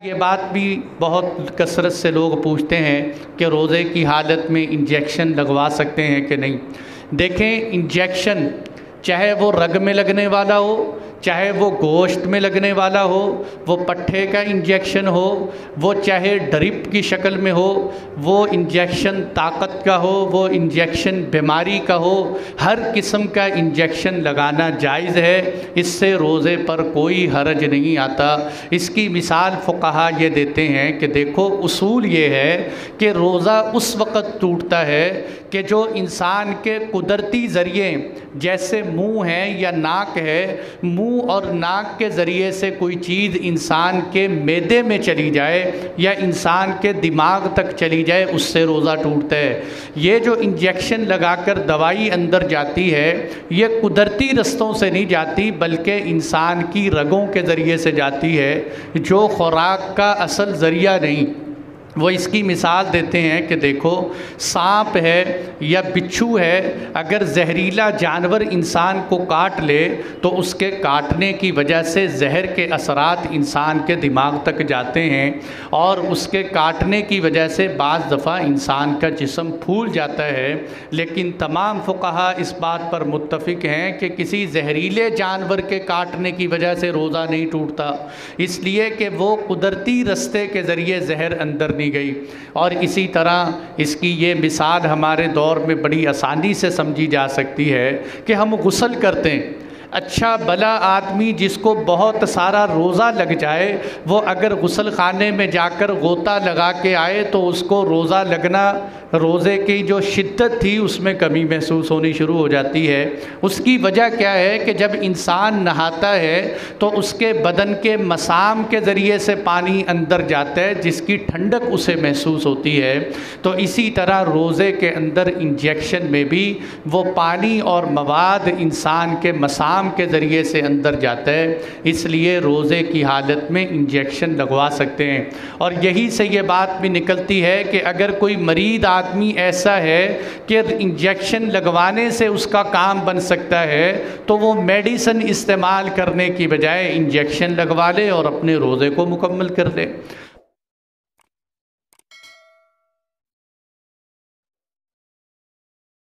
یہ بات بھی بہت کثرت سے لوگ پوچھتے ہیں کہ روزے کی حالت میں انجیکشن لگوا سکتے ہیں کہ نہیں۔ دیکھیں، انجیکشن چاہے وہ رگ میں لگنے والا ہو، چاہے وہ گوشت میں لگنے والا ہو، وہ پٹھے کا انجیکشن ہو، وہ چاہے ڈرپ کی شکل میں ہو، وہ انجیکشن طاقت کا ہو، وہ انجیکشن بیماری کا ہو، ہر قسم کا انجیکشن لگانا جائز ہے۔ اس سے روزے پر کوئی حرج نہیں آتا۔ اس کی مثال فقہا یہ دیتے ہیں کہ دیکھو، اصول یہ ہے کہ روزہ اس وقت ٹوٹتا ہے کہ جو انسان کے قدرتی ذریعے جیسے منہ ہے یا ناک ہے، منہ اور ناک کے ذریعے سے کوئی چیز انسان کے معدے میں چلی جائے یا انسان کے دماغ تک چلی جائے، اس سے روزہ ٹوٹتا ہے۔ یہ جو انجیکشن لگا کر دوائی اندر جاتی ہے، یہ قدرتی رستوں سے نہیں جاتی بلکہ انسان کی رگوں کے ذریعے سے جاتی ہے، جو خوراک کا اصل ذریعہ نہیں۔ وہ اس کی مثال دیتے ہیں کہ دیکھو، سانپ ہے یا بچھو ہے، اگر زہریلا جانور انسان کو کاٹ لے تو اس کے کاٹنے کی وجہ سے زہر کے اثرات انسان کے دماغ تک جاتے ہیں، اور اس کے کاٹنے کی وجہ سے بعض دفعہ انسان کا جسم پھول جاتا ہے۔ لیکن تمام فقہا اس بات پر متفق ہیں کہ کسی زہریلے جانور کے کاٹنے کی وجہ سے روزہ نہیں ٹوٹتا، اس لیے کہ وہ قدرتی رستے کے ذریعے زہر اندر نہیں گئی۔ اور اسی طرح اس کی یہ مثال ہمارے دور میں بڑی آسانی سے سمجھی جا سکتی ہے کہ ہم غسل کرتے ہیں۔ اچھا بھلا آدمی جس کو بہت سارا روزہ لگ جائے، وہ اگر غسل خانے میں جا کر غوطہ لگا کے آئے تو اس کو روزہ لگنا، روزے کی جو شدت تھی اس میں کمی محسوس ہونی شروع ہو جاتی ہے۔ اس کی وجہ کیا ہے کہ جب انسان نہاتا ہے تو اس کے بدن کے مسام کے ذریعے سے پانی اندر جاتا ہے، جس کی ٹھنڈک اسے محسوس ہوتی ہے۔ تو اسی طرح روزے کے اندر انجیکشن میں بھی وہ پانی اور مواد انسان کے مسام کے ذریعے سے اندر جاتا ہے، اس لیے روزے کی حالت میں انجیکشن لگوا سکتے ہیں۔ اور یہی سے یہ بات بھی نکلتی ہے کہ اگر کوئی مریض آدمی ایسا ہے کہ انجیکشن لگوانے سے اس کا کام بن سکتا ہے، تو وہ میڈیسن استعمال کرنے کی بجائے انجیکشن لگوا لے اور اپنے روزے کو مکمل کر لے۔